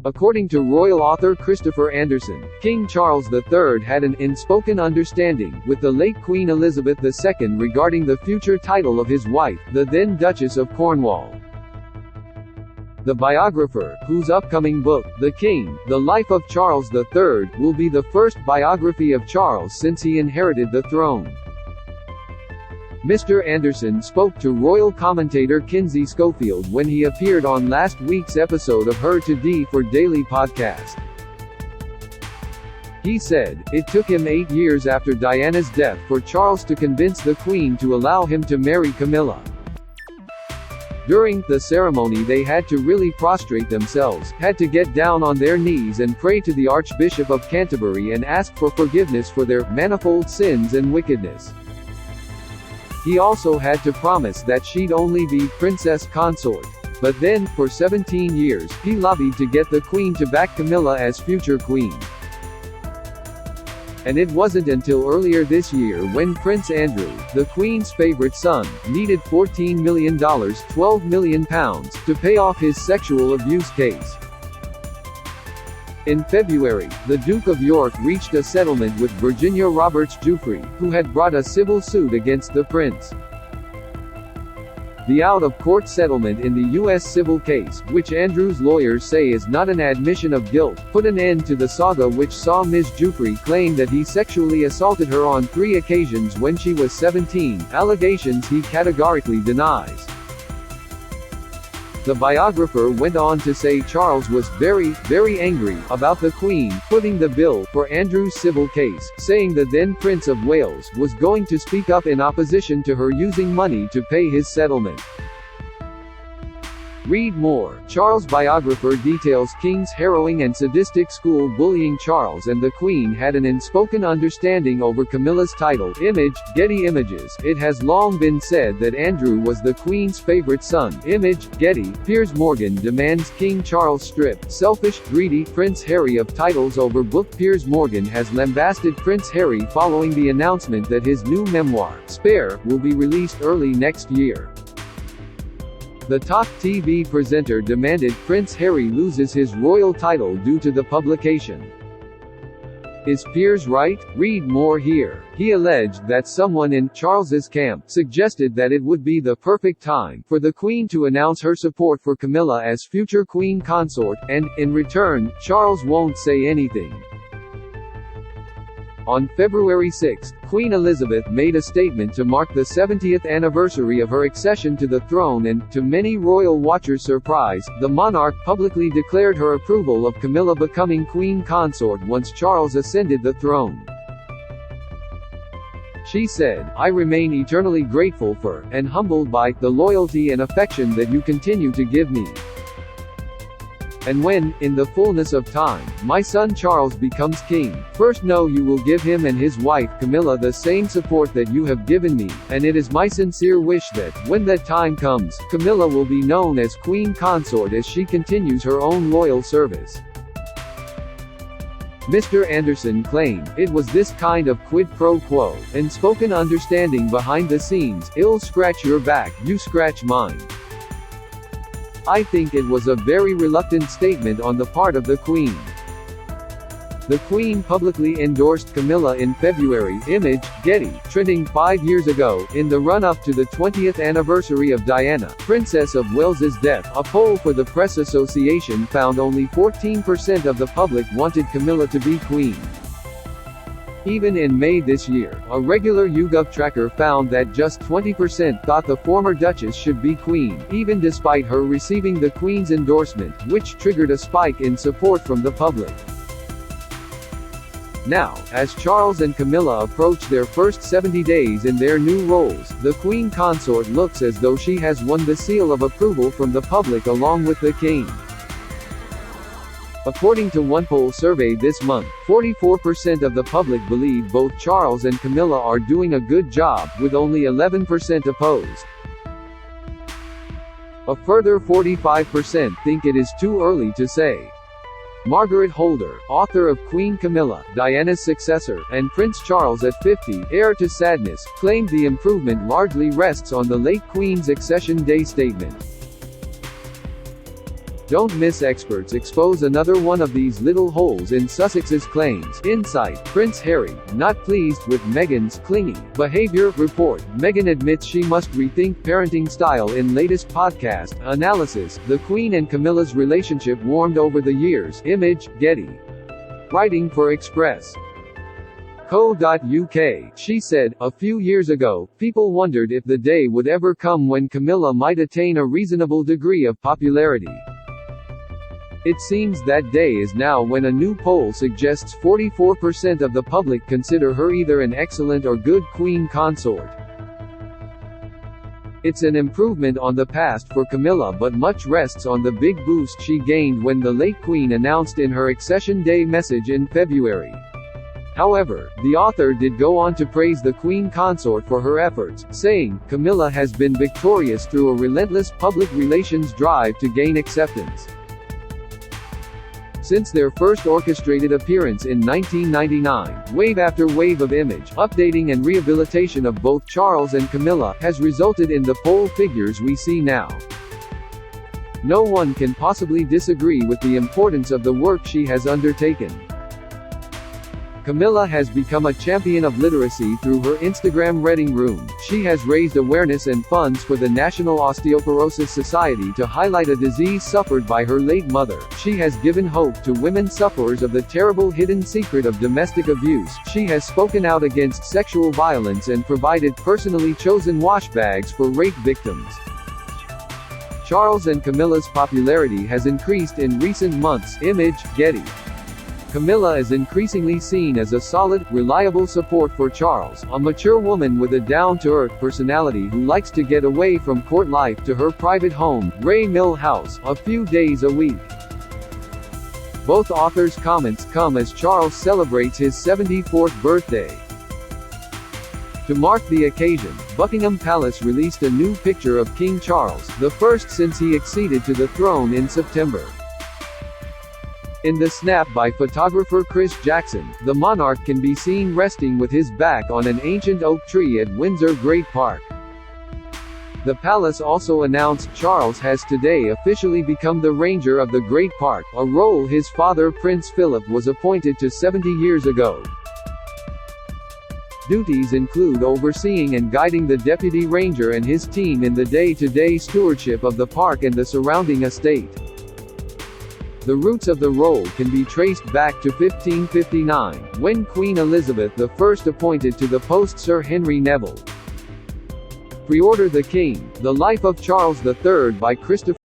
According to royal author Christopher Anderson, King Charles III had an unspoken understanding with the late Queen Elizabeth II regarding the future title of his wife, the then-Duchess of Cornwall. The biographer, whose upcoming book, The King, The Life of Charles III, will be the first biography of Charles since he inherited the throne. Mr. Anderson spoke to royal commentator Kinsey Schofield when he appeared on last week's episode of Her to D for Daily podcast. He said, it took him 8 years after Diana's death for Charles to convince the Queen to allow him to marry Camilla. During the ceremony they had to really prostrate themselves, had to get down on their knees and pray to the Archbishop of Canterbury and ask for forgiveness for their manifold sins and wickedness. He also had to promise that she'd only be princess consort. But then, for 17 years, he lobbied to get the Queen to back Camilla as future queen. And it wasn't until earlier this year when Prince Andrew, the Queen's favorite son, needed $14 million (£12 million) to pay off his sexual abuse case. In February, the Duke of York reached a settlement with Virginia Roberts Giuffre, who had brought a civil suit against the prince. The out-of-court settlement in the U.S. civil case, which Andrew's lawyers say is not an admission of guilt, put an end to the saga which saw Ms. Giuffre claim that he sexually assaulted her on 3 occasions when she was 17, allegations he categorically denies. The biographer went on to say Charles was very angry about the Queen footing the bill for Andrew's civil case, saying the then Prince of Wales was going to speak up in opposition to her using money to pay his settlement. Read more. Charles' biographer details King's harrowing and sadistic school bullying. Charles and the Queen had an unspoken understanding over Camilla's title. Image, Getty Images. It has long been said that Andrew was the Queen's favorite son. Image, Getty. Piers Morgan demands King Charles strip selfish, greedy Prince Harry of titles over book. Piers Morgan has lambasted Prince Harry following the announcement that his new memoir, Spare, will be released early next year. The top TV presenter demanded Prince Harry loses his royal title due to the publication. Is Piers right? Read more here. He alleged that someone in Charles's camp suggested that it would be the perfect time for the Queen to announce her support for Camilla as future Queen consort, and, in return, Charles won't say anything. On February 6, Queen Elizabeth made a statement to mark the 70th anniversary of her accession to the throne and, to many royal watchers' surprise, the monarch publicly declared her approval of Camilla becoming queen consort once Charles ascended the throne. She said, I remain eternally grateful for, and humbled by, the loyalty and affection that you continue to give me. And when, in the fullness of time, my son Charles becomes king, first know you will give him and his wife Camilla the same support that you have given me, and it is my sincere wish that, when that time comes, Camilla will be known as queen consort as she continues her own loyal service. Mr. Anderson claimed, it was this kind of quid pro quo, unspoken understanding behind the scenes, I'll scratch your back, you scratch mine. I think it was a very reluctant statement on the part of the Queen. The Queen publicly endorsed Camilla in February. Image, Getty. Trending 5 years ago, in the run-up to the 20th anniversary of Diana, Princess of Wales's death, a poll for the Press Association found only 14% of the public wanted Camilla to be queen. Even in May this year, a regular YouGov tracker found that just 20% thought the former Duchess should be queen, even despite her receiving the Queen's endorsement, which triggered a spike in support from the public. Now, as Charles and Camilla approach their first 70 days in their new roles, the Queen consort looks as though she has won the seal of approval from the public along with the King. According to one poll survey this month, 44% of the public believe both Charles and Camilla are doing a good job, with only 11% opposed. A further 45% think it is too early to say. Margaret Holder, author of Queen Camilla, Diana's successor, and Prince Charles at 50, heir to sadness, claimed the improvement largely rests on the late Queen's accession day statement. Don't miss experts expose another one of these little holes in Sussex's claims. Insight: Prince Harry, not pleased with Meghan's clingy behavior. Report: Meghan admits she must rethink parenting style in latest podcast. Analysis: the Queen and Camilla's relationship warmed over the years. Image: Getty. Writing for Express.co.uk. She said, "A few years ago, people wondered if the day would ever come when Camilla might attain a reasonable degree of popularity. It seems that day is now, when a new poll suggests 44% of the public consider her either an excellent or good Queen consort. It's an improvement on the past for Camilla, but much rests on the big boost she gained when the late Queen announced in her Accession Day message in February." However, the author did go on to praise the Queen consort for her efforts, saying, "Camilla has been victorious through a relentless public relations drive to gain acceptance. Since their first orchestrated appearance in 1999, wave after wave of image updating and rehabilitation of both Charles and Camilla has resulted in the poll figures we see now. No one can possibly disagree with the importance of the work she has undertaken. Camilla has become a champion of literacy through her Instagram reading room. She has raised awareness and funds for the National Osteoporosis Society to highlight a disease suffered by her late mother. She has given hope to women sufferers of the terrible hidden secret of domestic abuse. She has spoken out against sexual violence and provided personally chosen wash bags for rape victims." Charles and Camilla's popularity has increased in recent months. Image: Getty. Camilla is increasingly seen as a solid, reliable support for Charles, a mature woman with a down-to-earth personality who likes to get away from court life to her private home, Ray Mill House, a few days a week. Both authors' comments come as Charles celebrates his 74th birthday. To mark the occasion, Buckingham Palace released a new picture of King Charles, the first since he acceded to the throne in September. In the snap by photographer Chris Jackson, the monarch can be seen resting with his back on an ancient oak tree at Windsor Great Park. The palace also announced Charles has today officially become the Ranger of the Great Park, a role his father Prince Philip was appointed to 70 years ago. Duties include overseeing and guiding the Deputy Ranger and his team in the day-to-day stewardship of the park and the surrounding estate. The roots of the role can be traced back to 1559, when Queen Elizabeth I appointed to the post Sir Henry Neville. Pre-order The King, The Life of Charles III by Christopher